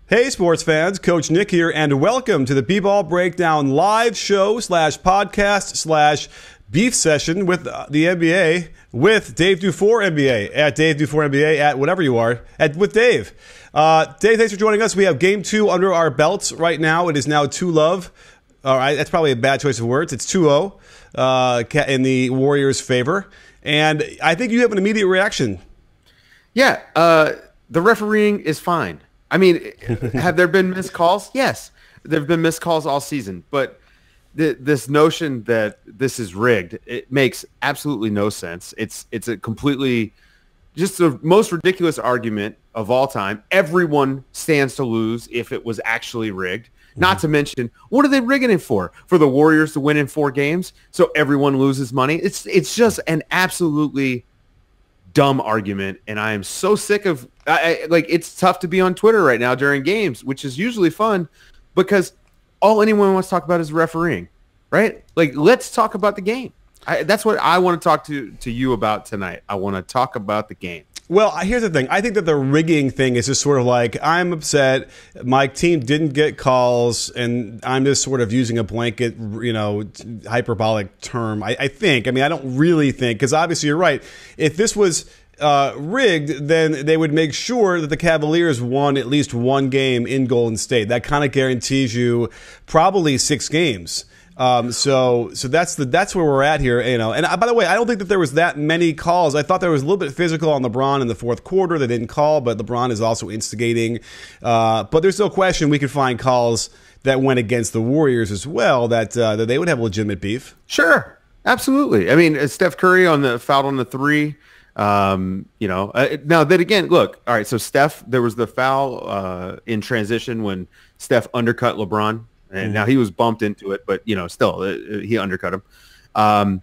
Hey sports fans, Coach Nick here, and welcome to the BBallBreakdown live show / podcast / beef session with the NBA with Dave DuFour NBA at Dave DuFour NBA at whatever you are with Dave. Dave, thanks for joining us. We have Game 2 under our belts right now. It is now 2-love. All right, that's probably a bad choice of words. It's 2-0 in the Warriors' favor, and I think you have an immediate reaction. Yeah, the refereeing is fine. I mean, have there been missed calls? Yes, there have been missed calls all season. But this notion that this is rigged, it makes absolutely no sense. It's a completely just the most ridiculous argument of all time. Everyone stands to lose if it was actually rigged. Not to mention, what are they rigging it for? For the Warriors to win in 4 games so everyone loses money? It's just an absolutely dumb argument, and I am so sick of like it's tough to be on Twitter right now during games, which is usually fun because all anyone wants to talk about is refereeing, right? Like, let's talk about the game. That's what I want to talk to you about tonight. I want to talk about the game. Well, here's the thing. I think that the rigging thing is just sort of like, I'm upset, my team didn't get calls, and I'm just sort of using a blanket, hyperbolic term. I think. I mean, I don't really think, because obviously you're right. If this was rigged, then they would make sure that the Cavaliers won at least one game in Golden State. That kind of guarantees you probably 6 games. So that's where we're at here, And by the way, I don't think that there was that many calls. I thought there was a little bit physical on LeBron in the fourth quarter. They didn't call, but LeBron is also instigating. But there's no question we could find calls that went against the Warriors as well. That they would have legitimate beef. Sure, absolutely. I mean, Steph Curry on the foul on the 3. Now that again, look, all right. So Steph, there was the foul in transition when Steph undercut LeBron. And now he was bumped into it, but, still, he undercut him.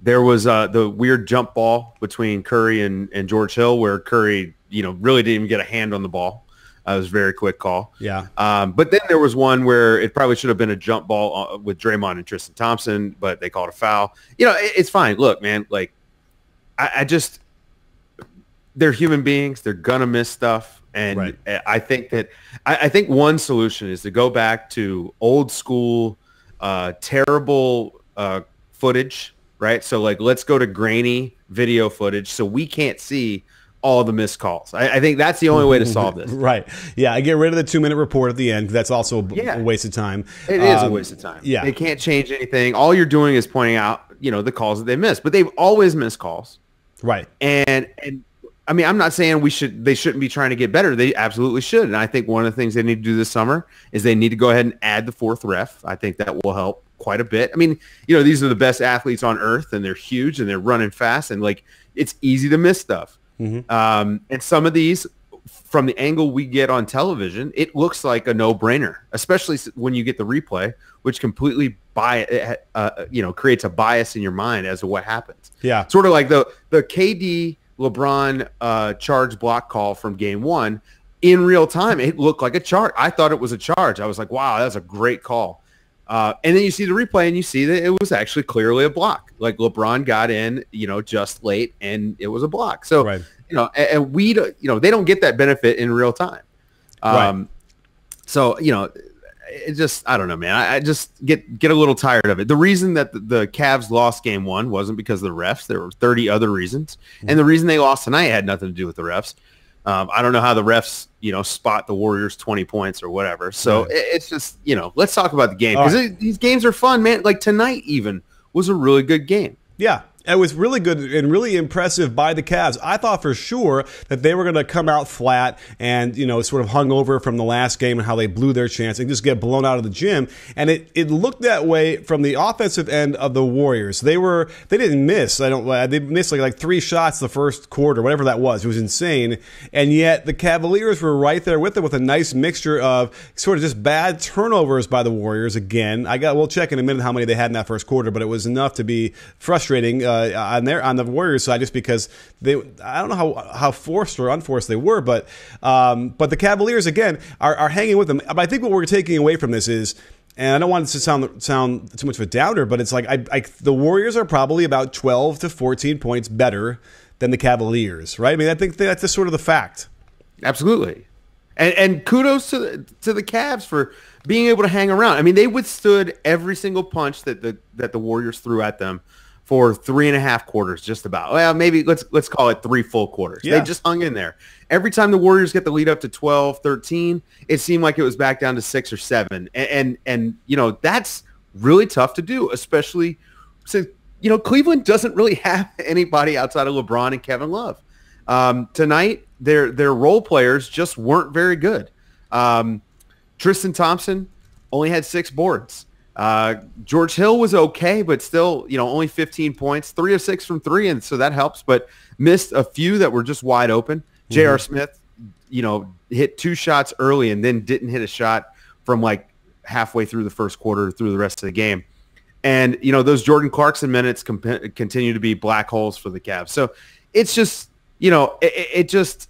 There was the weird jump ball between Curry and George Hill where Curry, really didn't even get a hand on the ball. It was a very quick call. Yeah. But then there was one where it probably should have been a jump ball with Draymond and Tristan Thompson, but they called a foul. It's fine. Look, man, like, I just – they're human beings. They're going to miss stuff. And right. I think that I think one solution is to go back to old school, terrible footage, right? So like, let's go to grainy video footage so we can't see all the missed calls. I think that's the only way to solve this. Right. Yeah. I get rid of the 2-minute report at the end. That's also a waste of time. It is a waste of time. Yeah. They can't change anything. All you're doing is pointing out, the calls that they missed, but they've always missed calls. Right. And I mean, I'm not saying they shouldn't be trying to get better. They absolutely should. And I think one of the things they need to do this summer is they need to go ahead and add the 4th ref. I think that will help quite a bit. I mean, these are the best athletes on earth, and they're huge, and they're running fast, and like it's easy to miss stuff. And some of these, from the angle we get on television, it looks like a no-brainer, especially when you get the replay, which completely creates a bias in your mind as to what happens. Yeah, sort of like the KD LeBron charge block call from game 1 in real time. It looked like a charge. I thought it was a charge. I was like, wow, that's a great call. And then you see the replay and you see that it was actually clearly a block. Like LeBron got in, just late, and it was a block. So, right. And we, they don't get that benefit in real time. Right. So, it just, I don't know, man. I just get a little tired of it. The reason that the Cavs lost game 1 wasn't because of the refs. There were 30 other reasons. And the reason they lost tonight had nothing to do with the refs. I don't know how the refs, spot the Warriors 20 points or whatever. So it's just, let's talk about the game. Because these games are fun, man. Like tonight even was a really good game. Yeah. It was really good and really impressive by the Cavs. I thought for sure that they were going to come out flat and, sort of hung over from the last game and how they blew their chance and just get blown out of the gym. And it looked that way from the offensive end of the Warriors. They didn't miss. They missed like 3 shots the first quarter, whatever that was. It was insane. And yet the Cavaliers were right there with them with a nice mixture of sort of just bad turnovers by the Warriors again. We'll check in a minute how many they had in that first quarter, but it was enough to be frustrating. On the Warriors side, just because I don't know how forced or unforced they were, but the Cavaliers again are hanging with them. But I think what we're taking away from this is, and I don't want it to sound too much of a downer, but it's like the Warriors are probably about 12 to 14 points better than the Cavaliers, right? I mean, I think that's just sort of the fact. Absolutely. And kudos to the Cavs for being able to hang around. I mean, they withstood every single punch that the Warriors threw at them for 3.5 quarters, just about. Well, maybe let's call it 3 full quarters. Yeah. They just hung in there. Every time the Warriors get the lead up to 12, 13, it seemed like it was back down to 6 or 7. And you know, that's really tough to do, especially since, you know, Cleveland doesn't really have anybody outside of LeBron and Kevin Love. Tonight, their role players just weren't very good. Tristan Thompson only had 6 boards. George Hill was okay, but still, you know, only 15 points, 3 of 6 from 3, and so that helps, but missed a few that were just wide open. J.R. Smith, you know, hit 2 shots early and then didn't hit a shot from like halfway through the first quarter through the rest of the game. And, you know, those Jordan Clarkson minutes continue to be black holes for the Cavs. So it's just, you know, it just,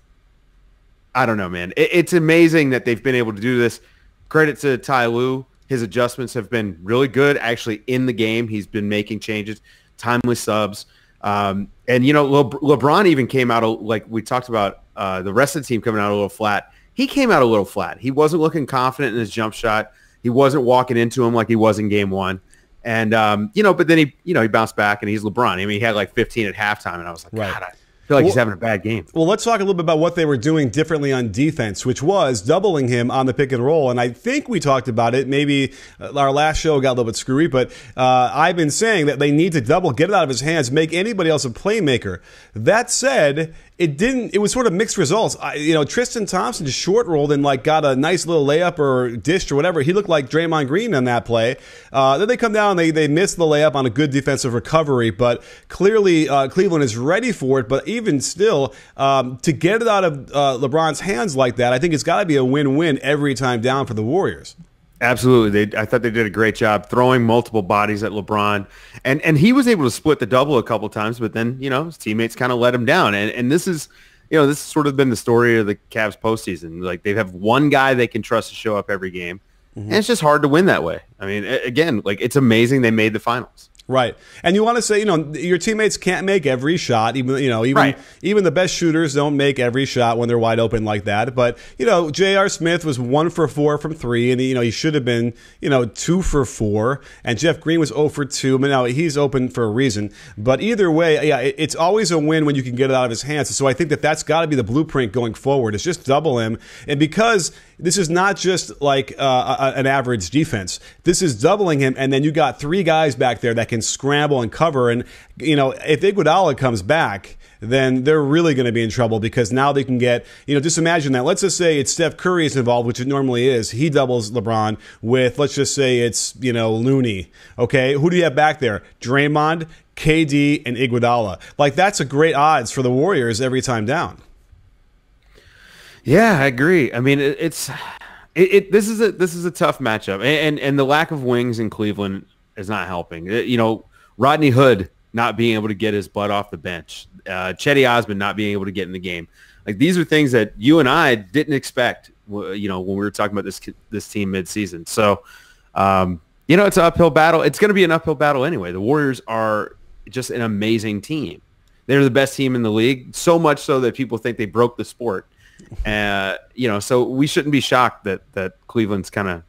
I don't know, man. It's amazing that they've been able to do this. Credit to Ty Lue. His adjustments have been really good. Actually, in the game, he's been making changes, timely subs. And, you know, LeBron even came out, like we talked about, the rest of the team coming out a little flat. He came out a little flat. He wasn't looking confident in his jump shot. He wasn't walking into him like he was in game 1. And, you know, but then he bounced back, and he's LeBron. I mean, he had like 15 at halftime, and I was like, God, I feel like he's having a bad game. Well, let's talk a little bit about what they were doing differently on defense, which was doubling him on the pick and roll. And I think we talked about it. Maybe our last show got a little bit screwy, but I've been saying that they need to double, get it out of his hands, make anybody else a playmaker. That said, it was sort of mixed results. You know, Tristan Thompson just short rolled and like got a nice little layup or dished or whatever. He looked like Draymond Green on that play. Then they come down and they missed the layup on a good defensive recovery, but clearly Cleveland is ready for it. But even still, to get it out of LeBron's hands like that, I think it's got to be a win-win every time down for the Warriors. Absolutely. I thought they did a great job throwing multiple bodies at LeBron. And he was able to split the double a couple times, but then, you know, his teammates kind of let him down. And this is, you know, this has sort of been the story of the Cavs postseason. Like, they have one guy they can trust to show up every game. And it's just hard to win that way. I mean, again, like, it's amazing they made the finals. Right. And you want to say, you know, your teammates can't make every shot. Even the best shooters don't make every shot when they're wide open like that. But, you know, J.R. Smith was 1 for 4 from 3, and, you know, he should have been, you know, 2 for 4. And Jeff Green was 0 for 2. But now he's open for a reason. But either way, yeah, it's always a win when you can get it out of his hands. So I think that's got to be the blueprint going forward. It's just double him. And because this is not just like an average defense, this is doubling him, and then you got 3 guys back there that can scramble and cover. And, you know, if Iguodala comes back, then they're really going to be in trouble, because now they can get, you know, just imagine that. Let's just say it's Steph Curry is involved, which it normally is. He doubles LeBron with, let's just say it's, you know, Looney. Okay, who do you have back there? Draymond, KD, and Iguodala. Like, that's a great odds for the Warriors every time down. Yeah, I agree. I mean, this is a tough matchup, and the lack of wings in Cleveland is not helping. You know, Rodney Hood not being able to get his butt off the bench, Chetty Osman not being able to get in the game. Like, these are things that you and I didn't expect, you know, when we were talking about this team midseason. So, you know, it's an uphill battle. It's going to be an uphill battle anyway. The Warriors are just an amazing team. They're the best team in the league, so much so that people think they broke the sport. You know, so we shouldn't be shocked that Cleveland's kind of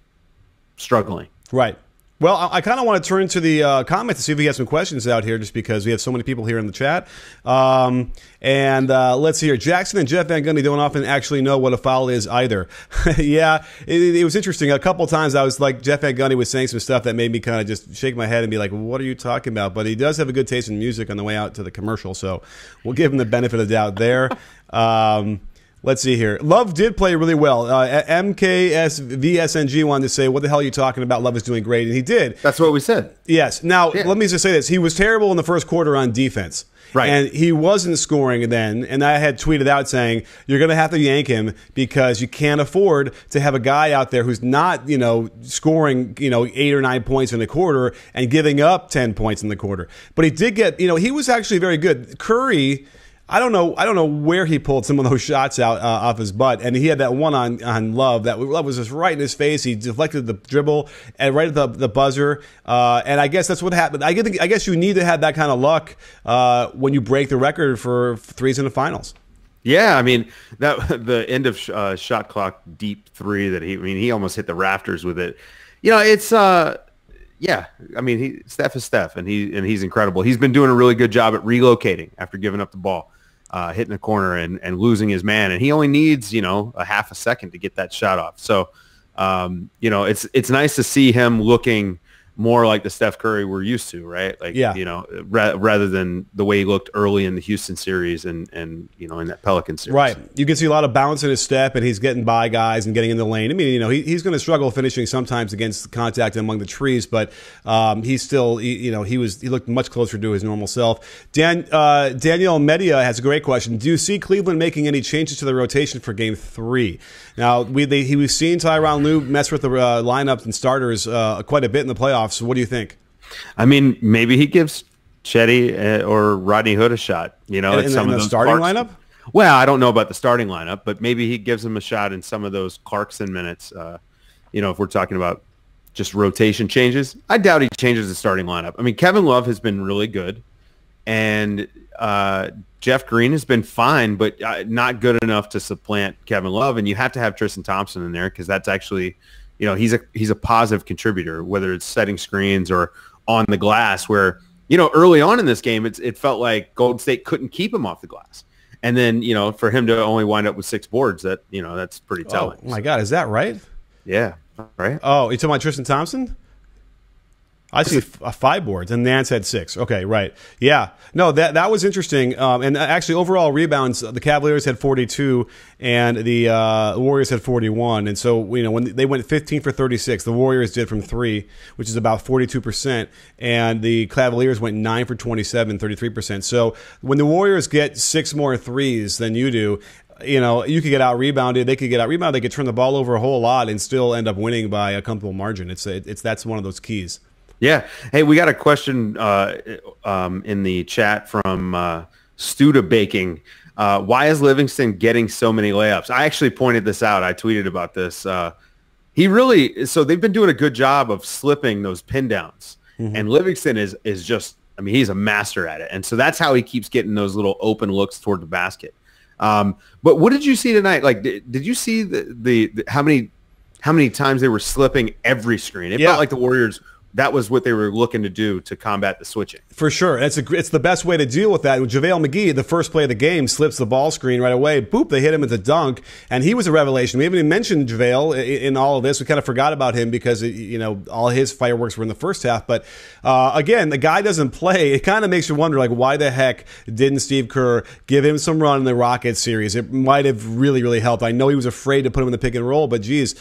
struggling. Right. Well, I kind of want to turn to the comments to see if we have some questions out here, just because we have so many people here in the chat. And let's see here. Jackson and Jeff Van Gundy don't often actually know what a foul is either. Yeah, it was interesting. A couple of times I was like, Jeff Van Gundy was saying some stuff that made me kind of just shake my head and be like, what are you talking about? But he does have a good taste in music on the way out to the commercial, so we'll give him the benefit of the doubt there. Let's see here. Love did play really well. MKSVSNG wanted to say, what the hell are you talking about? Love is doing great. And he did. That's what we said. Yes. Now, Let me just say this. He was terrible in the first quarter on defense. Right. And he wasn't scoring then. And I had tweeted out saying, you're going to have to yank him, because you can't afford to have a guy out there who's not, you know, scoring, you know, 8 or 9 points in the quarter and giving up 10 points in the quarter. But he did get, you know, he was actually very good. Curry, I don't know where he pulled some of those shots out off his butt, and he had that one on Love. That Love was just right in his face. He deflected the dribble and right at the buzzer, and I guess that's what happened. I guess you need to have that kind of luck when you break the record for threes in the finals. Yeah, I mean that the end of shot clock deep three that he almost hit the rafters with it. It's yeah. I mean Steph is Steph, and he's incredible. He's been doing a really good job at relocating after giving up the ball, hitting the corner and losing his man, and he only needs a half a second to get that shot off. So it's nice to see him looking more like the Steph Curry we're used to, right? Like, yeah. Rather than the way he looked early in the Houston series and in that Pelican series. Right. You can see a lot of bounce in his step, and he's getting by guys and getting in the lane. I mean, he's going to struggle finishing sometimes against contact among the trees, but he's still, he looked much closer to his normal self. Danielle Media has a great question. Do you see Cleveland making any changes to the rotation for Game 3? Now, we've seen Tyronn Lue mess with the lineup and starters quite a bit in the playoffs. So what do you think? I mean, maybe he gives Chetty or Rodney Hood a shot. In the starting lineup? Well, I don't know about the starting lineup, but maybe he gives him a shot in some of those Clarkson minutes. If we're talking about just rotation changes, I doubt he changes the starting lineup. I mean, Kevin Love has been really good, and Jeff Green has been fine, but not good enough to supplant Kevin Love. And you have to have Tristan Thompson in there because that's actually, he's a positive contributor, whether it's setting screens or on the glass. Where early on in this game, it felt like Golden State couldn't keep him off the glass, and then for him to only wind up with 6 boards, that's pretty telling. Oh my God, is that right? Yeah, right. Oh, you're talking about Tristan Thompson? I see 5 boards, and Nance had 6. Okay, right. Yeah. No, that was interesting. And actually, overall rebounds, the Cavaliers had 42, and the Warriors had 41. And so, when they went 15 for 36, the Warriors did from 3, which is about 42%, and the Cavaliers went 9 for 27, 33%. So when the Warriors get 6 more threes than you do, you could get out rebounded. They could get out rebounded. They could turn the ball over a whole lot and still end up winning by a comfortable margin. That's one of those keys. Yeah. Hey, we got a question in the chat from Studa Baking. Why is Livingston getting so many layups? I actually pointed this out. I tweeted about this. So they've been doing a good job of slipping those pin downs. Mm-hmm. And Livingston is just, he's a master at it. And so that's how he keeps getting those little open looks toward the basket. But what did you see tonight? Like, did you see the how many times they were slipping every screen? It felt like the Warriors, that was what they were looking to do to combat the switching. For sure. It's the best way to deal with that. JaVale McGee, the first play of the game, slips the ball screen right away. Boop, they hit him with a dunk, and he was a revelation. We haven't even mentioned JaVale in all of this. We kind of forgot about him because, all his fireworks were in the first half. But, again, the guy doesn't play. It kind of makes you wonder, like, why the heck didn't Steve Kerr give him some run in the Rockets series? It might have really, really helped. I know he was afraid to put him in the pick and roll, but, geez,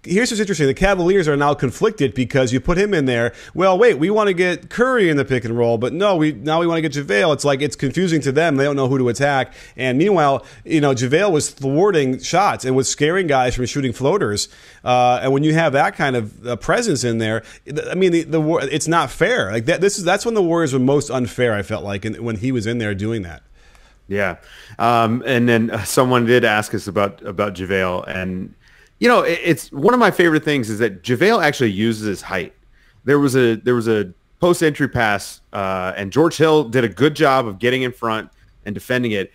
here's what's interesting. The Cavaliers are now conflicted because you put him in there. Well, wait, we want to get Curry in the pick and roll, but no, we want to get JaVale. It's like it's confusing to them. They don't know who to attack. And meanwhile, JaVale was thwarting shots and was scaring guys from shooting floaters. And when you have that kind of presence in there, it's not fair. Like that's when the Warriors were most unfair. I felt like when he was in there doing that. Yeah, and then someone did ask us about JaVale, and it's one of my favorite things is that JaVale actually uses his height. There was a post entry pass, and George Hill did a good job of getting in front and defending it.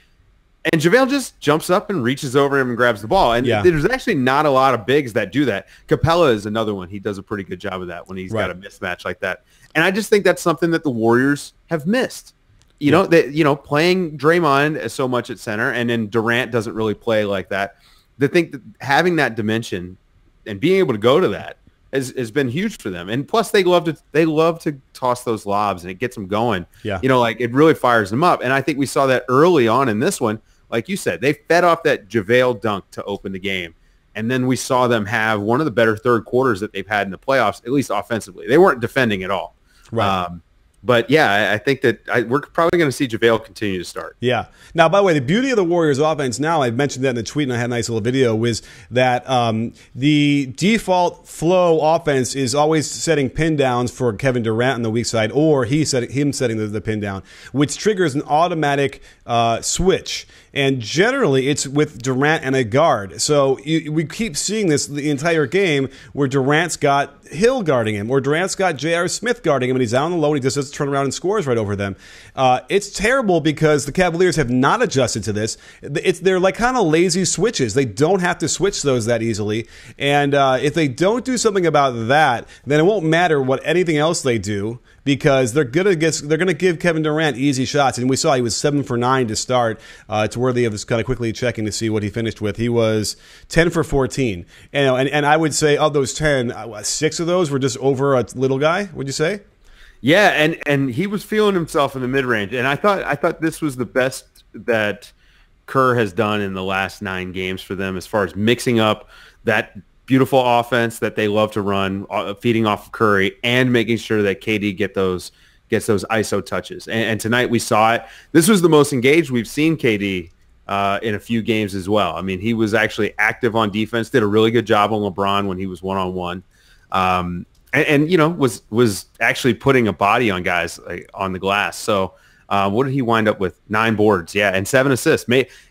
And JaVale just jumps up and reaches over him and grabs the ball. And there's actually not a lot of bigs that do that. Capella is another one. He does a pretty good job of that when he's got a mismatch like that. And I just think that's something that the Warriors have missed. Playing Draymond so much at center, and then Durant doesn't really play like that. They think that having that dimension and being able to go to that has been huge for them. And plus, they love to toss those lobs, and it gets them going. Yeah, it really fires them up. And I think we saw that early on in this one. Like you said, they fed off that JaVale dunk to open the game, and then we saw them have one of the better third quarters that they've had in the playoffs, at least offensively. They weren't defending at all. Right. But, yeah, I think that we're probably going to see JaVale continue to start. Yeah. Now, by the way, the beauty of the Warriors offense now, I mentioned that in the tweet and I had a nice little video, was that the default flow offense is always setting pin downs for Kevin Durant on the weak side, or him setting the pin down, which triggers an automatic switch. and generally it's with Durant and a guard. So we keep seeing this the entire game where Durant's got Hill guarding him, or Durant's got J.R. Smith guarding him, and he's out on the low, and he just doesn't turn around and scores right over them. It's terrible because the Cavaliers have not adjusted to this. They're like kind of lazy switches. They don't have to switch those that easily, and if they don't do something about that, then it won't matter what anything else they do, because they're gonna give Kevin Durant easy shots. And we saw he was 7 for 9 to start. It's worthy of us kind of quickly checking to see what he finished with. He was 10 for 14, and I would say of those 10, 6 of those were just over a little guy. Would you say? Yeah, and he was feeling himself in the mid range, and I thought this was the best that Kerr has done in the last 9 games for them as far as mixing up that beautiful offense that they love to run, feeding off of Curry, and making sure that KD gets those ISO touches. And tonight we saw it. This was the most engaged we've seen KD in a few games as well. I mean, he was actually active on defense, did a really good job on LeBron when he was one-on-one, and you know, was actually putting a body on guys on the glass. So what did he wind up with? 9 boards, yeah, and 7 assists.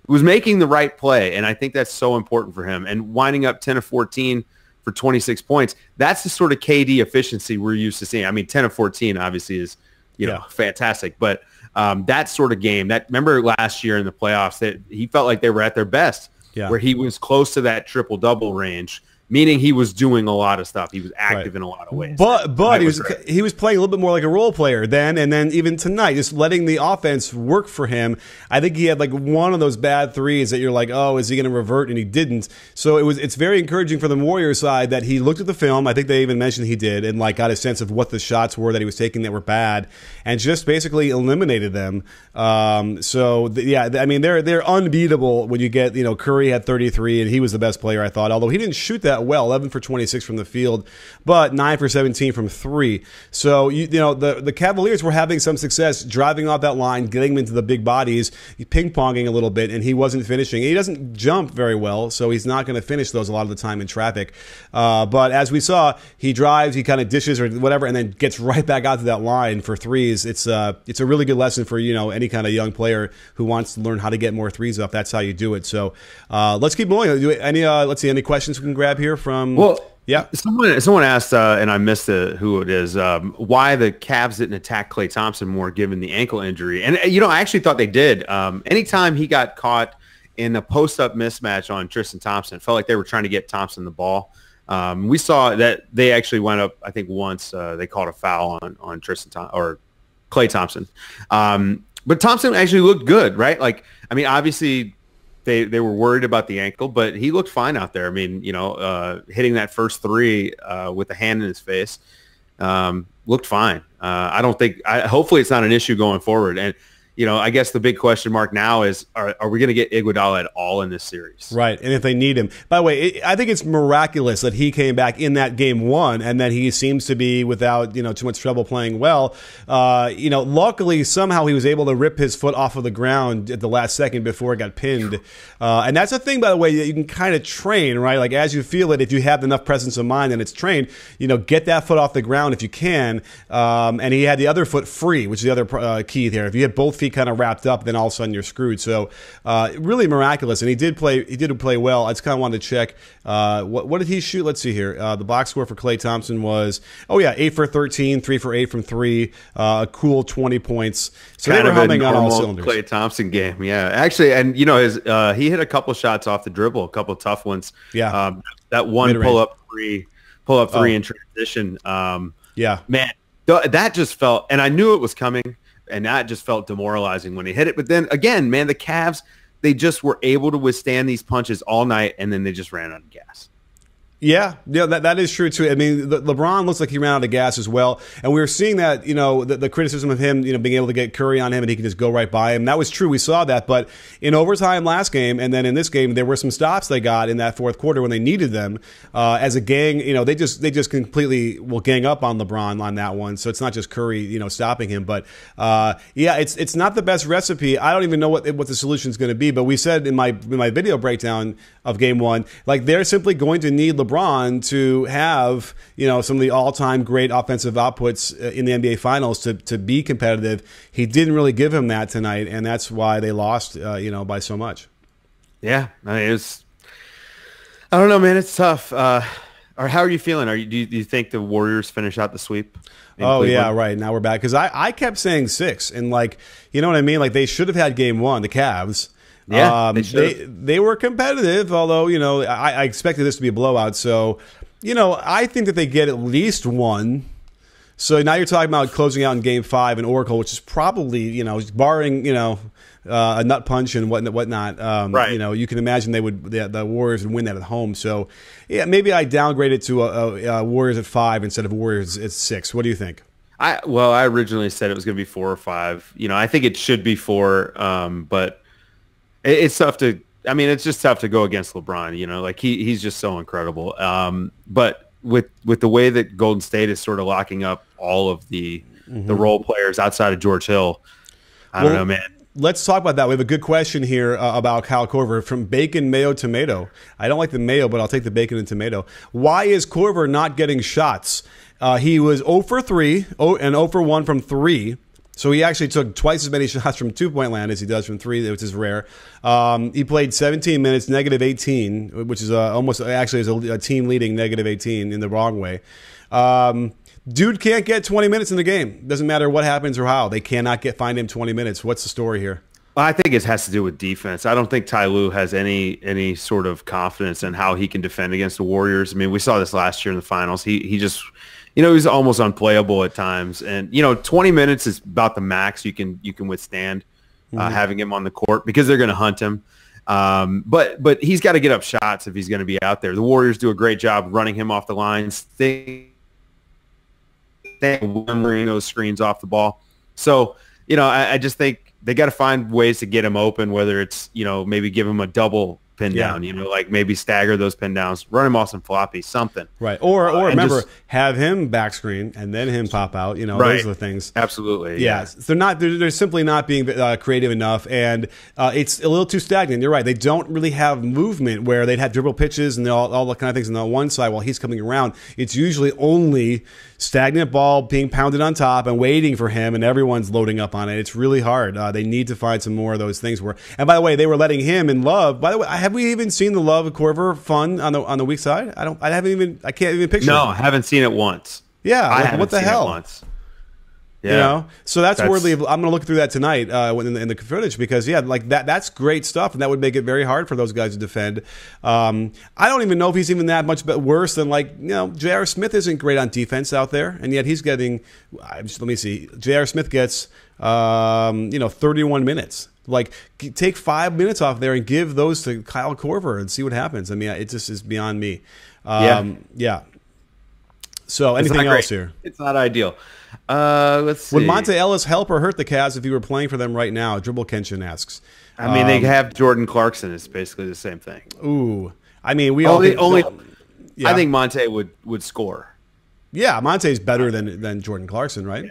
Was making the right play, and I think that's so important for him. And winding up 10 of 14 for 26 points, that's the sort of KD efficiency we're used to seeing. I mean, 10 of 14 obviously is, you know, fantastic, but that sort of game, remember last year in the playoffs, that he felt like they were at their best, where he was close to that triple-double range, meaning he was doing a lot of stuff. He was active in a lot of ways. But he was playing a little bit more like a role player then, and then even tonight, just letting the offense work for him. I think he had like one of those bad threes that you're like, oh, is he going to revert? And he didn't. So it's very encouraging for the Warriors side that he looked at the film. I think they even mentioned he did, and like got a sense of what the shots were that he was taking that were bad, and just basically eliminated them. I mean, they're unbeatable when you get, you know, Curry had 33, and he was the best player, I thought, although he didn't shoot that well, 11 for 26 from the field, but 9 for 17 from 3. So, you know, the Cavaliers were having some success driving off that line, getting him into the big bodies, ping-ponging a little bit, and he wasn't finishing. He doesn't jump very well, so he's not going to finish those a lot of the time in traffic. But as we saw, he drives, he kind of dishes or whatever, and then gets right back out to that line for threes. It's a really good lesson for, you know, any kind of young player who wants to learn how to get more threes up. That's how you do it. So let's keep going. Let's see, any questions we can grab here from... Well, yeah. Someone asked, and I missed who it is, why the Cavs didn't attack Klay Thompson more given the ankle injury. And, you know, I actually thought they did. Anytime he got caught in a post-up mismatch on Tristan Thompson, it felt like they were trying to get Thompson the ball. We saw that they actually went up, I think once they called a foul on Klay Thompson. But Thompson actually looked good, right? Like, I mean, obviously they were worried about the ankle, but he looked fine out there. I mean, you know, hitting that first 3 with a hand in his face looked fine. Hopefully it's not an issue going forward. And, you know, I guess the big question mark now is, are we going to get Iguodala at all in this series? Right, and if they need him. By the way, I think it's miraculous that he came back in that game 1, and that he seems to be without, you know, too much trouble playing well. You know, luckily somehow he was able to rip his foot off of the ground at the last second before it got pinned. And that's a thing, by the way, that you can kind of train, right? Like as you feel it, if you have enough presence of mind and it's trained, you know, get that foot off the ground if you can. And he had the other foot free, which is the other key there. If you had both feet kind of wrapped up, then all of a sudden you're screwed. So really miraculous, and he did play well. I just kind of wanted to check what did he shoot. Let's see here. The box score for Klay Thompson was 8 for 13, 3 for 8 from 3, a cool 20 points. So kind they were humming on all cylinders. Klay Thompson game, yeah, actually. And you know, he hit a couple shots off the dribble, a couple tough ones. Yeah, that one mid-range pull up three in transition. Yeah, man, that just felt, and I knew it was coming. And that just felt demoralizing when he hit it. But then again, man, the Cavs, they just were able to withstand these punches all night, and then they just ran out of gas. Yeah, that is true too. I mean, LeBron looks like he ran out of gas as well, and we were seeing that. You know, the criticism of him, you know, being able to get Curry on him and he can just go right by him. That was true. We saw that, but in overtime last game, and then in this game, there were some stops they got in that fourth quarter when they needed them. As a gang, you know, they just completely will gang up on LeBron on that one. So it's not just Curry, you know, stopping him, but yeah, it's not the best recipe. I don't even know what the solution is going to be. But we said in my video breakdown of game 1, like they're simply going to need LeBron LeBron to have, some of the all-time great offensive outputs in the NBA Finals to be competitive. He didn't really give him that tonight, and that's why they lost, by so much. Yeah, I mean, I don't know, man. It's tough. Or how are you feeling? Do you think the Warriors finish out the sweep? Oh, Cleveland? yeah, right. Now we're back. Because I kept saying 6. And, you know what I mean? They should have had game 1, the Cavs. Yeah, they were competitive, although, I expected this to be a blowout. So, I think that they get at least 1. So now you're talking about closing out in game 5 in Oracle, which is probably, barring, a nut punch and whatnot. Right. You can imagine the Warriors would win that at home. So, yeah, maybe I downgrade it to a Warriors at 5 instead of Warriors at 6. What do you think? I originally said it was going to be 4 or 5. I think it should be 4, but it's tough to. I mean, it's just tough to go against LeBron. He's just so incredible. But with the way that Golden State is sort of locking up all of the role players outside of George Hill, I don't know, man. Let's talk about that. We have a good question here about Kyle Korver from Bacon, Mayo, Tomato. I don't like the mayo, but I'll take the bacon and tomato. Why is Korver not getting shots? He was 0 for 3 and 0 for 1 from 3. So he actually took twice as many shots from two-point land as he does from 3, which is rare. He played 17 minutes, negative 18, which is almost actually is a team leading negative 18 in the wrong way. Dude can't get 20 minutes in the game. Doesn't matter what happens or how. They cannot find him 20 minutes. What's the story here? Well, I think it has to do with defense. I don't think Ty Lue has any sort of confidence in how he can defend against the Warriors. I mean, we saw this last year in the finals. He just, he's almost unplayable at times. And 20 minutes is about the max you can withstand having him on the court because they're going to hunt him. But he's got to get up shots if he's going to be out there. The Warriors do a great job running him off the lines. Wearing those screens off the ball. So, I just think they got to find ways to get him open, whether it's, maybe give him a double pin down, maybe stagger those pin downs, run him off some floppy, something. Right. Or remember, have him back screen and then him pop out. Right. Those are the things. Absolutely. Yeah. They're simply not being creative enough. And it's a little too stagnant. You're right. They don't really have movement where they'd have dribble pitches and all the kind of things on the one side while he's coming around. It's usually only stagnant ball being pounded on top and waiting for him, and everyone's loading up on it. It's really hard. They need to find some more of those things. And by the way, they were letting him in Love. By the way, have we even seen the Love Korver fun on the weak side? I can't even picture. No, it. I haven't seen it once. Yeah, what the hell? Once. Yeah. So that's worthy. I'm going to look through that tonight in the footage because that's great stuff, and that would make it very hard for those guys to defend. I don't even know if he's even that much worse than J.R. Smith isn't great on defense out there, and yet he's getting. Let me see. J.R. Smith gets 31 minutes. Take 5 minutes off there and give those to Kyle Korver and see what happens. I mean, it just is beyond me. Yeah. So anything else here? It's not ideal. Let's see. Would Monte Ellis help or hurt the Cavs if he were playing for them right now? Dribble Kenshin asks. I mean, they have Jordan Clarkson. It's basically the same thing. Ooh. I mean, I think Monte would score. Yeah, Monte's better than Jordan Clarkson, right?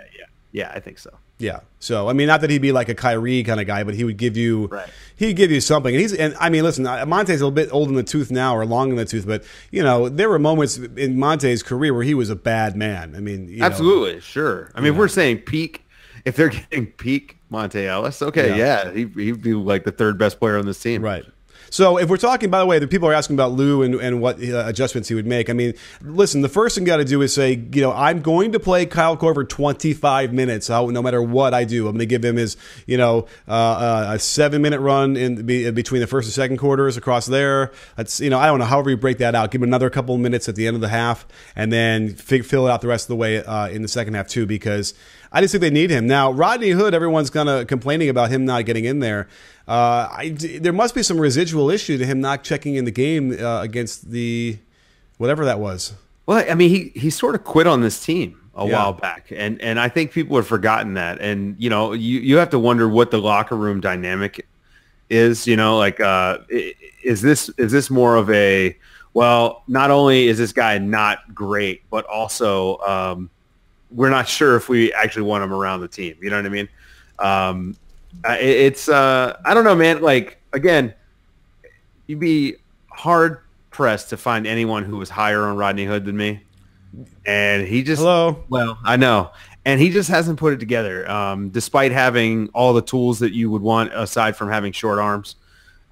Yeah, I think so. Yeah. So, I mean, not that he'd be like a Kyrie kind of guy, but he would give you something. And I mean, listen, Monte's a little bit old in the tooth now or long in the tooth, but, there were moments in Monte's career where he was a bad man. I mean, absolutely. Sure. I mean, if we're saying peak, if they're getting peak Monte Ellis, okay, he'd be like the third best player on this team. Right. So if we're talking, by the way, the people are asking about Lou and what adjustments he would make. I mean, listen, the first thing you got to do is say, I'm going to play Kyle Korver 25 minutes. No matter what I do, I'm going to give him his, a 7-minute run in between the first and second quarters across there. That's, I don't know, however you break that out. Give him another couple of minutes at the end of the half, and then fill it out the rest of the way in the second half too, because I just think they need him. Now, Rodney Hood, everyone's kind of complaining about him not getting in there. There must be some residual issue to him not checking in the game against the whatever that was. Well, I mean, he sort of quit on this team a while back, and I think people have forgotten that. And you have to wonder what the locker room dynamic is. Is this more of a not only is this guy not great, but also we're not sure if we actually want him around the team. You know what I mean? I don't know, man. Again, you'd be hard pressed to find anyone who was higher on Rodney Hood than me. And he just, Hello. well, I know. And he just hasn't put it together, despite having all the tools that you would want aside from having short arms.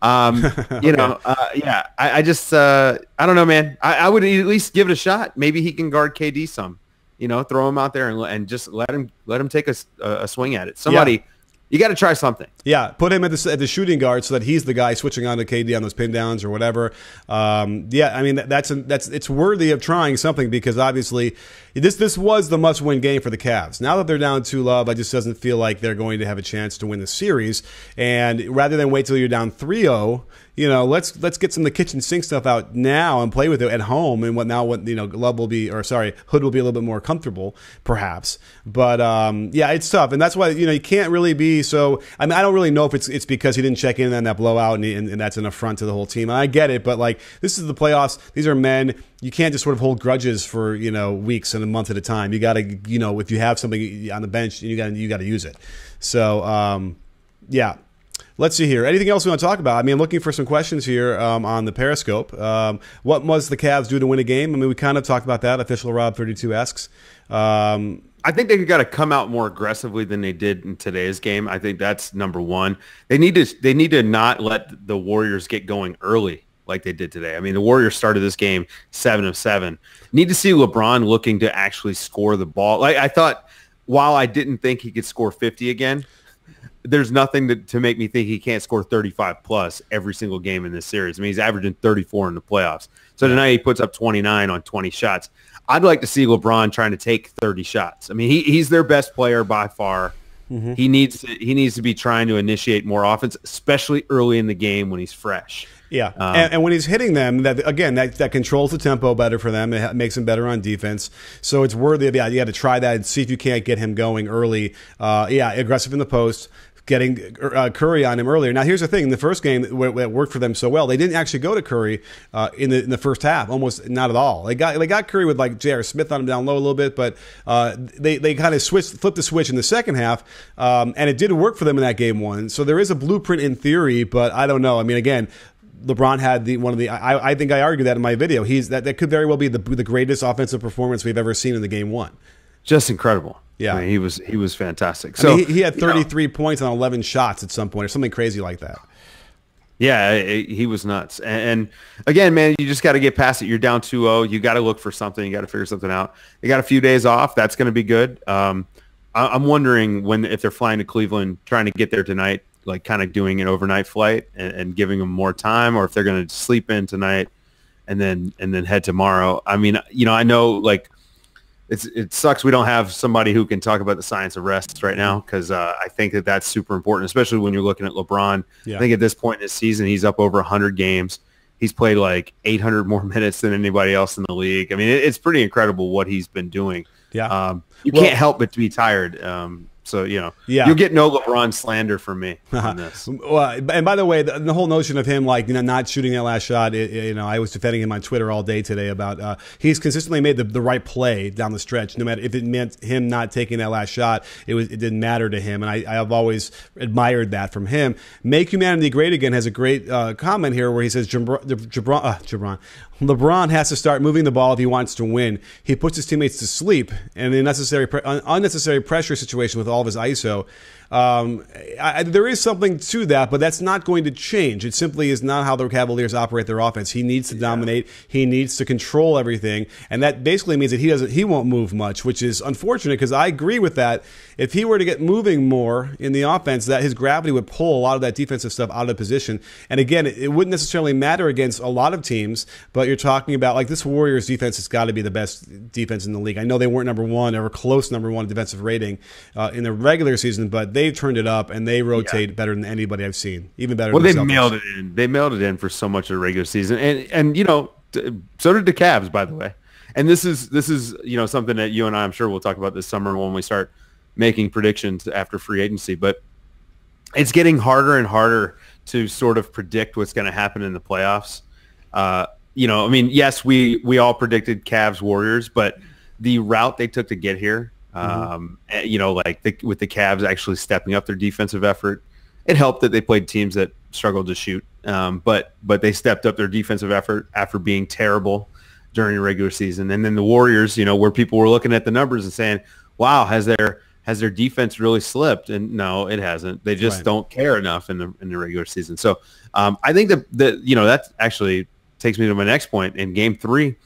You know, yeah, I just, I don't know, man. I would at least give it a shot. Maybe he can guard KD some, you know, throw him out there and just let him take a swing at it. Somebody, you got to try something. Yeah, put him at the shooting guard so that he's the guy switching on to KD on those pin downs or whatever. Yeah, I mean it's worthy of trying something because obviously this was the must-win game for the Cavs. Now that they're down 2-0, I just doesn't feel like they're going to have a chance to win the series. And rather than wait till you're down 3-0, you know, let's get some of the kitchen sink stuff out now and play with it at home. And what you know, Hood will be a little bit more comfortable, perhaps. But yeah, it's tough, and that's why you know you can't really be so. I mean, I don't really know if it's because he didn't check in on that blowout, and that's an affront to the whole team. And I get it, but like this is the playoffs. These are men. You can't just sort of hold grudges for you know weeks and a month at a time. You got to you know if you have something on the bench, you got to use it. So yeah. Let's see here. Anything else we want to talk about? I mean, I'm looking for some questions here on the Periscope. What must the Cavs do to win a game? I mean, we kind of talked about that. Official Rob 32 asks. I think they got to come out more aggressively than they did in today's game. I think that's number one. They need to not let the Warriors get going early like they did today. I mean, the Warriors started this game 7 of 7. Need to see LeBron looking to actually score the ball. Like I thought, while I didn't think he could score 50 again, there's nothing to make me think he can't score 35 plus every single game in this series. I mean, he's averaging 34 in the playoffs. So tonight he puts up 29 on 20 shots. I'd like to see LeBron trying to take 30 shots. I mean, he's their best player by far. Mm-hmm. He needs to be trying to initiate more offense, especially early in the game when he's fresh. Yeah, and when he's hitting them, that controls the tempo better for them. It makes them better on defense. So it's worthy of, you got to try that and see if you can't get him going early. Yeah, aggressive in the post, getting Curry on him earlier. Now, here's the thing. In the first game, it worked for them so well. They didn't actually go to Curry in the first half, almost not at all. They got Curry with like J.R. Smith on him down low a little bit, but they kind of flipped the switch in the second half, and it did work for them in that game one. So there is a blueprint in theory, but I don't know. I mean, again, LeBron had I think I argued that in my video. That could very well be the greatest offensive performance we've ever seen in the game one. Just incredible. Yeah, I mean, he was fantastic. So I mean, he had 33 points on 11 shots at some point, or something crazy like that. Yeah, he was nuts. And again, man, you just got to get past it. You're down 2-0. You got to look for something. You got to figure something out. They got a few days off. That's going to be good. I'm wondering if they're flying to Cleveland, trying to get there tonight, like kind of doing an overnight flight and giving them more time, or if they're going to sleep in tonight and then head tomorrow. I mean, you know, I know like it sucks we don't have somebody who can talk about the science of rest right now, because I think that's super important, especially when you're looking at LeBron. Yeah. I think at this point in the season, he's up over 100 games. He's played like 800 more minutes than anybody else in the league. I mean, it's pretty incredible what he's been doing. Yeah, you can't help but to be tired. So, you know, you'll get no LeBron slander from me on this. Well, and by the way, the whole notion of him, like, you know, not shooting that last shot, you know, I was defending him on Twitter all day today about he's consistently made the right play down the stretch. No matter if it meant him not taking that last shot, it didn't matter to him. And I've always admired that from him. Make Humanity Great Again has a great comment here where he says, LeBron has to start moving the ball if he wants to win. He puts his teammates to sleep in an unnecessary pressure situation with all of his ISO. There is something to that, but that's not going to change. It simply is not how the Cavaliers operate their offense. He needs to dominate. He needs to control everything, and that basically means that he won't move much, which is unfortunate because I agree with that. If he were to get moving more in the offense, that his gravity would pull a lot of that defensive stuff out of position. And again, it wouldn't necessarily matter against a lot of teams, but you're talking about like this Warriors defense has got to be the best defense in the league. I know they weren't number one or close number one defensive rating in the regular season, but they've turned it up and they rotate better than anybody I've seen, even better. Well, they mailed it in. They mailed it in for so much of the regular season, and you know, so did the Cavs, by the way. And this is you know something that you and I'm sure we'll talk about this summer when we start making predictions after free agency. But it's getting harder and harder to sort of predict what's going to happen in the playoffs. You know, I mean, yes, we all predicted Cavs Warriors, but the route they took to get here. You know, with the Cavs actually stepping up their defensive effort, it helped that they played teams that struggled to shoot but they stepped up their defensive effort after being terrible during the regular season. And then the Warriors, where people were looking at the numbers and saying, wow, has their defense really slipped? And no, it hasn't. They just don't care enough in the regular season. So I think that actually takes me to my next point. In Game 3,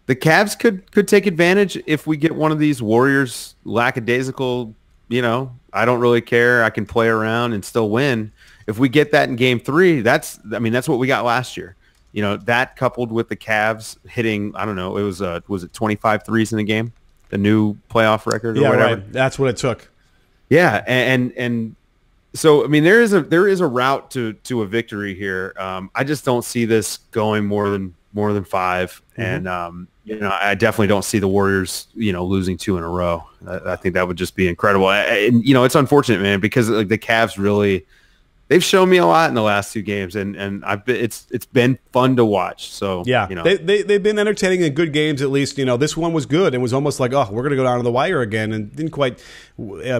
the Cavs could take advantage if we get one of these Warriors lackadaisical, I don't really care, I can play around and still win. If we get that in Game 3, that's what we got last year. That coupled with the Cavs hitting, I don't know, it was it 25 threes in a game? The new playoff record or whatever. Right. That's what it took. Yeah, and so there is a route to a victory here. I just don't see this going more than 5, and I definitely don't see the Warriors losing 2 in a row. I think that would just be incredible. And it's unfortunate, man, because the Cavs really. They've shown me a lot in the last 2 games, and it's been fun to watch. So yeah, they've been entertaining in good games at least. This one was good. It was almost like, oh, we're going to go down to the wire again, and didn't quite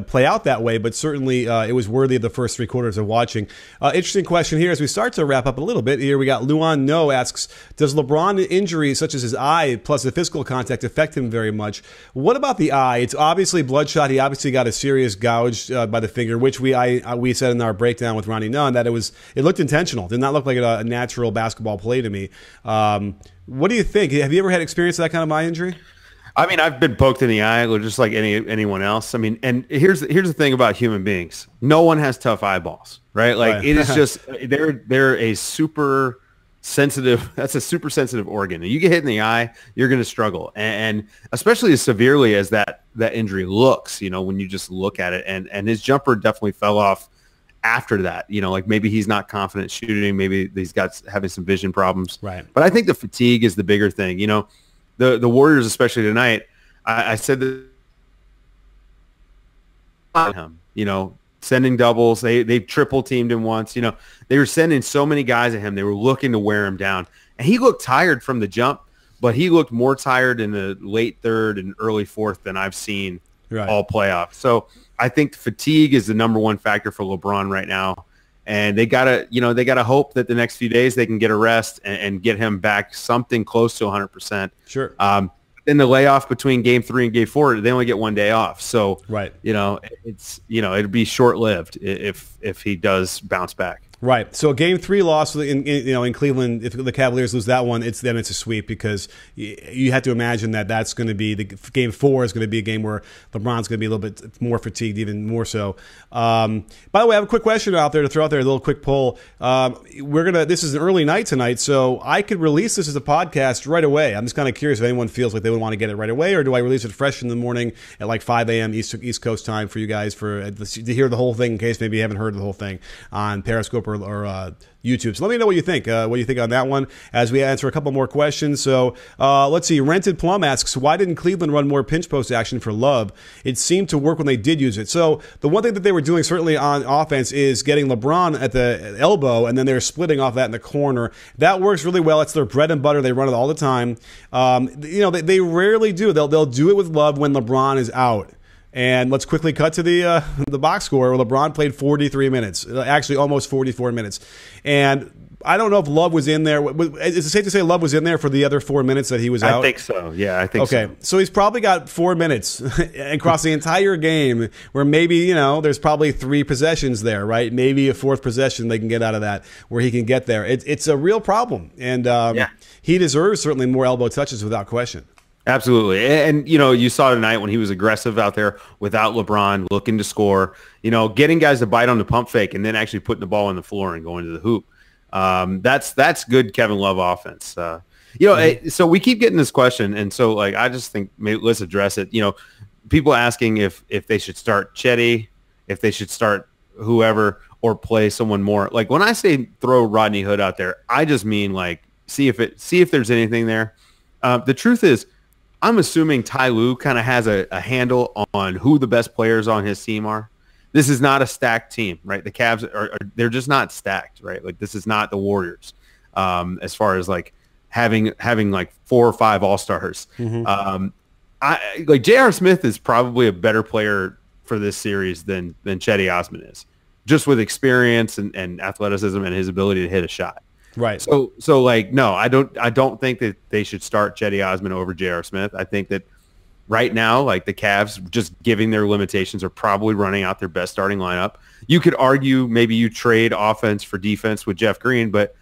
play out that way. But certainly it was worthy of the first 3 quarters of watching. Interesting question here as we start to wrap up a little bit. Here we got Luan No asks, does LeBron injuries such as his eye plus the physical contact affect him very much? What about the eye? It's obviously bloodshot. He obviously got a serious gouge by the finger, which we said in our breakdown with Ronnie Nunn that it looked intentional. Did not look like a natural basketball play to me. What do you think? Have you ever had experience of that kind of eye injury? I've been poked in the eye just like anyone else. And here's the thing about human beings. No one has tough eyeballs, right? Like it is just they're a super sensitive. That's a super sensitive organ. And you get hit in the eye, you're going to struggle, and especially as severely as that injury looks. When you just look at it, and his jumper definitely fell off after that. Like maybe he's not confident shooting, maybe he's having some vision problems. Right. But I think the fatigue is the bigger thing. The Warriors, especially tonight, I said that sending doubles. They triple teamed him once. They were sending so many guys at him. They were looking to wear him down, and he looked tired from the jump. But he looked more tired in the late third and early fourth than I've seen all playoffs. So I think fatigue is the number one factor for LeBron right now. And they gotta hope that the next few days they can get a rest and get him back something close to 100%. Sure. Then the layoff between Game 3 and Game 4, they only get 1 day off. So it'd be short lived if he does bounce back. Right. So a Game 3 loss in Cleveland, if the Cavaliers lose that one, it's a sweep, because you have to imagine that's going to be Game 4 is going to be a game where LeBron's going to be a little bit more fatigued, even more so. By the way, I have a quick question out there to throw out there, a little quick poll. This is an early night tonight, so I could release this as a podcast right away. I'm just kind of curious if anyone feels like they would want to get it right away, or do I release it fresh in the morning at like 5 a.m. East Coast time for you guys to hear the whole thing, in case maybe you haven't heard the whole thing on Periscope or YouTube. So let me know what you think. What you think on that one as we answer a couple more questions. So let's see. Rented Plum asks, why didn't Cleveland run more pinch post action for Love? It seemed to work when they did use it. So the one thing that they were doing certainly on offense is getting LeBron at the elbow, and then they're splitting off that in the corner. That works really well. It's their bread and butter. They run it all the time. They rarely do. They'll do it with Love when LeBron is out. And let's quickly cut to the box score, where LeBron played 43 minutes, actually almost 44 minutes. And I don't know if Love was in there. Is it safe to say Love was in there for the other 4 minutes that he was out? I think so. Yeah, I think so. Okay, so he's probably got 4 minutes across the entire game, where maybe, there's probably 3 possessions there, right? Maybe a 4th possession they can get out of that, where he can get there. It's a real problem. And he deserves certainly more elbow touches without question. Absolutely. And, you saw tonight when he was aggressive out there without LeBron, looking to score, getting guys to bite on the pump fake and then actually putting the ball on the floor and going to the hoop. That's good Kevin Love offense. So we keep getting this question. And so, I just think let's address it. People asking if they should start Chetty, if they should start whoever, or play someone more. When I say throw Rodney Hood out there, I just mean see if there's anything there. The truth is, I'm assuming Ty Lue kind of has a handle on who the best players on his team are. This is not a stacked team, right? The Cavs they're just not stacked, right? This is not the Warriors, as far as having 4 or 5 all-stars. Mm-hmm. J.R. Smith is probably a better player for this series than Chetty Osman is. just with experience and athleticism and his ability to hit a shot. Right. So like, no, I don't think that they should start Cedi Osman over J.R. Smith. I think that right now, like the Cavs, just giving their limitations, are probably running out their best starting lineup. You could argue maybe you trade offense for defense with Jeff Green, but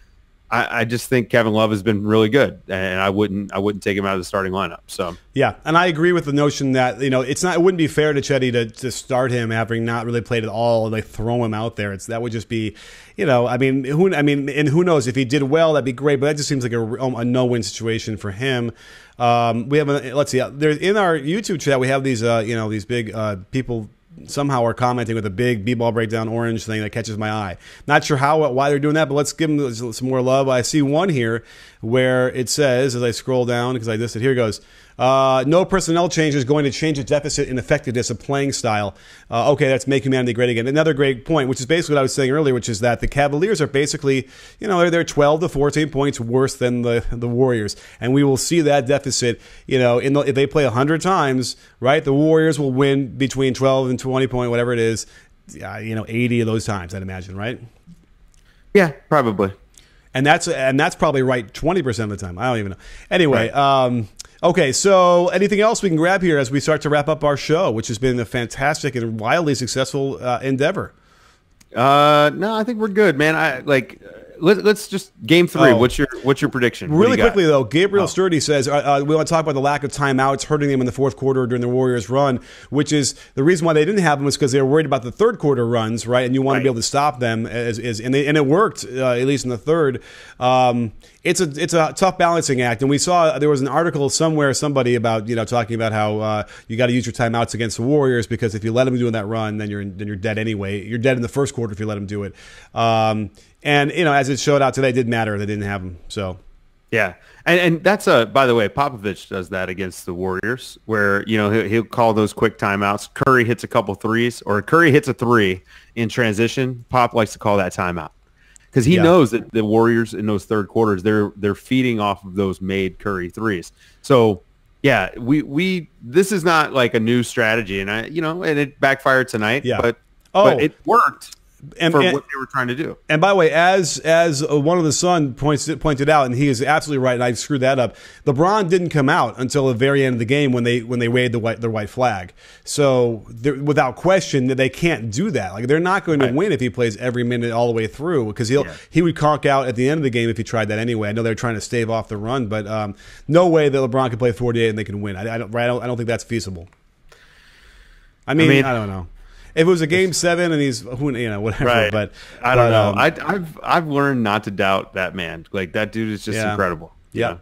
I just think Kevin Love has been really good, and I wouldn't take him out of the starting lineup. So yeah, and I agree with the notion that it wouldn't be fair to Cedi to start him having not really played at all and like throw him out there. That would just be, and who knows, if he did well, that'd be great, but that just seems like a no-win situation for him. We have let's see, there's in our YouTube chat we have these these big people. Somehow are commenting with a big B-ball breakdown orange thing that catches my eye. Not sure why they're doing that, but let's give them some more love. I see one here where it says, as I scroll down, because I listed, here it goes, no personnel change is going to change the deficit in effectiveness of playing style. Okay, that's make humanity great again. Another great point, which is basically what I was saying earlier, which is that the Cavaliers are basically, they're 12 to 14 points worse than the Warriors. And we will see that deficit, if they play 100 times, right, the Warriors will win between 12 and 20 point, whatever it is, 80 of those times, I'd imagine, right? Yeah, probably. And that's probably right 20% of the time. I don't even know. Anyway, right. Okay, so anything else we can grab here as we start to wrap up our show, which has been a fantastic and wildly successful endeavor? No, I think we're good, man. Let's just game 3. What's your prediction? Really quickly, though, Gabriel Sturdy says, we want to talk about the lack of timeouts hurting them in the fourth quarter during the Warriors' run, which is the reason why they didn't have them was because they were worried about the third quarter runs, right? And you want to be able to stop them, and it worked, at least in the third. It's a tough balancing act, and we saw there was an article somewhere, somebody about talking about how you got to use your timeouts against the Warriors because if you let them do that run, then you're dead anyway. You're dead in the first quarter if you let them do it. And as it showed out today, it didn't matter. They didn't have them. So, yeah, and that's by the way, Popovich does that against the Warriors, where he'll call those quick timeouts. Curry hits a couple threes, or Curry hits a 3 in transition. Pop likes to call that timeout because he knows that the Warriors in those third quarters they're feeding off of those made Curry 3s. So yeah, we this is not like a new strategy, and and it backfired tonight. Yeah, but it worked. For what they were trying to do. And by the way, as one of the Sun pointed out, and he is absolutely right, and I screwed that up. LeBron didn't come out until the very end of the game when they waved the white flag. So without question, they can't do that. Like they're not going to win if he plays every minute all the way through because he would conk out at the end of the game if he tried that anyway. I know they're trying to stave off the run, but no way that LeBron can play 48 and they can win. I don't think that's feasible. I mean I don't know. If it was a game 7 and he's whatever, right. But I don't know. I've learned not to doubt that man. Like that dude is just incredible. Yeah.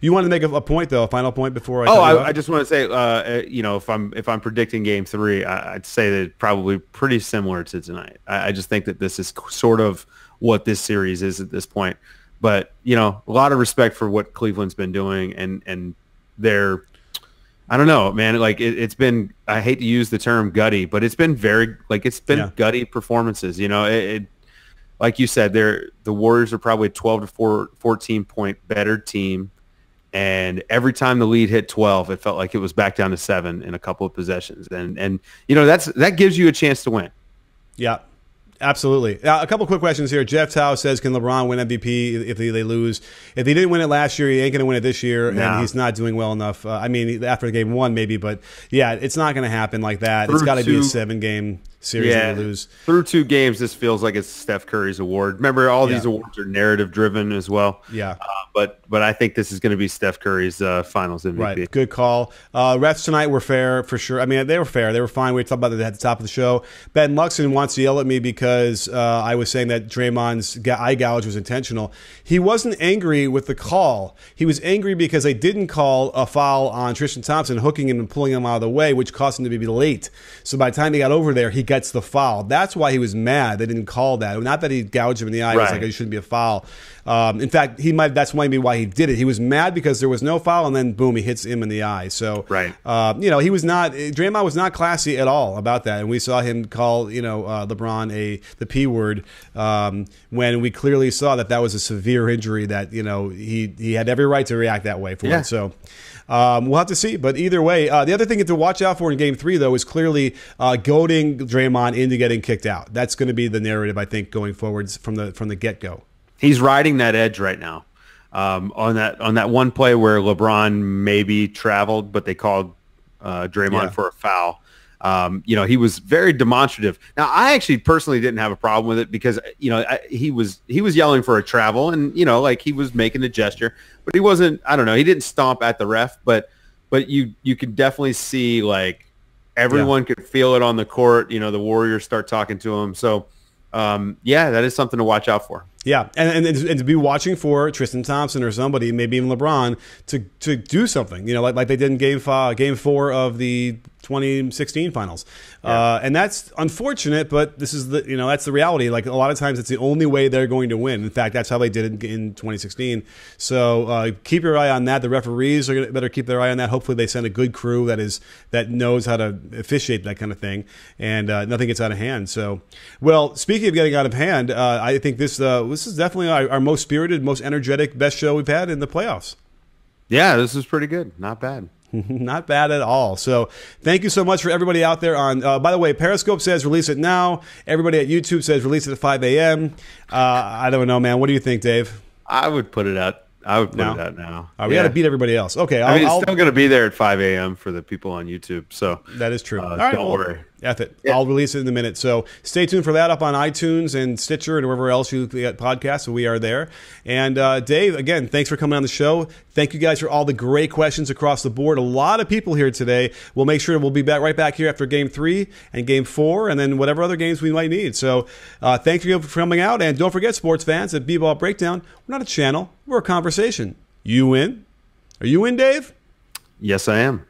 You wanted to make a point though, a final point before I just want to say, if I'm predicting game 3, I'd say that it's probably pretty similar to tonight. I just think that this is sort of what this series is at this point. But a lot of respect for what Cleveland's been doing, and they're. I don't know, man. Like it's been. I hate to use the term gutty, but it's been gutty performances. Like you said, the Warriors are probably a 12 to 14 point better team, and every time the lead hit 12, it felt like it was back down to 7 in a couple of possessions, and that gives you a chance to win. Yeah. Absolutely. Now, a couple quick questions here. Jeff Tao says, can LeBron win MVP if they lose? If he didn't win it last year, he ain't going to win it this year, and he's not doing well enough. After game 1 maybe, but yeah, it's not going to happen like that. It's got to be a 7-game series to lose. Through 2 games, this feels like it's Steph Curry's award. Remember, all these awards are narrative-driven as well. Yeah. But I think this is going to be Steph Curry's finals MVP. Right. Good call. Refs tonight were fair for sure. I mean, they were fair. They were fine. We talked about that at the top of the show. Ben Luxon wants to yell at me because I was saying that Draymond's eye gouge was intentional. He wasn't angry with the call. He was angry because they didn't call a foul on Tristan Thompson, hooking him and pulling him out of the way, which caused him to be late. So by the time he got over there, he gets the foul. That's why he was mad. They didn't call that. Not that he gouged him in the eye. It was like, it shouldn't be a foul. In fact, that's maybe why he did it. He was mad because there was no foul, and then boom, he hits him in the eye. So, he was not. Draymond was not classy at all about that, and we saw him call LeBron the P word when we clearly saw that was a severe injury that he had every right to react that way for it. So. We'll have to see. But either way, the other thing to watch out for in Game 3, though, is clearly goading Draymond into getting kicked out. That's going to be the narrative, I think, going forwards from the get-go. He's riding that edge right now. On that one play where LeBron maybe traveled, but they called Draymond for a foul. He was very demonstrative. Now, I actually personally didn't have a problem with it because he was yelling for a travel, and he was making a gesture, but he wasn't. I don't know. He didn't stomp at the ref, but you could definitely see everyone could feel it on the court. The Warriors start talking to him. So that is something to watch out for. Yeah, and to be watching for Tristan Thompson or somebody, maybe even LeBron, to do something, like they did in Game 4 of the 2016 finals. And that's unfortunate, but this is that's the reality. Like, a lot of times it's the only way they're going to win. In fact, that's how they did it in 2016. So keep your eye on that. The referees better keep their eye on that. Hopefully they send a good crew that knows how to officiate that kind of thing, and nothing gets out of hand. So, well, speaking of getting out of hand, I think this is definitely our most spirited, most energetic, best show we've had in the playoffs. Yeah, this is pretty good. Not bad. Not bad at all. So thank you so much for everybody out there on, by the way, Periscope says release it now. Everybody at YouTube says release it at 5 a.m. I don't know, man. What do you think, Dave? I would put it out. I would put it out now. We got to beat everybody else. Okay. It's still going to be there at 5 a.m. for the people on YouTube. So that is true. All right, don't worry. F it. Yeah. I'll release it in a minute. So stay tuned for that up on iTunes and Stitcher and wherever else you get podcasts. So we are there. And Dave, again, thanks for coming on the show. Thank you guys for all the great questions across the board. A lot of people here today. We'll make sure we'll be right back here after Game 3 and Game 4 and then whatever other games we might need. So thank you for coming out. And don't forget, sports fans, at B-Ball Breakdown, we're not a channel. We're a conversation. You in? Are you in, Dave? Yes, I am.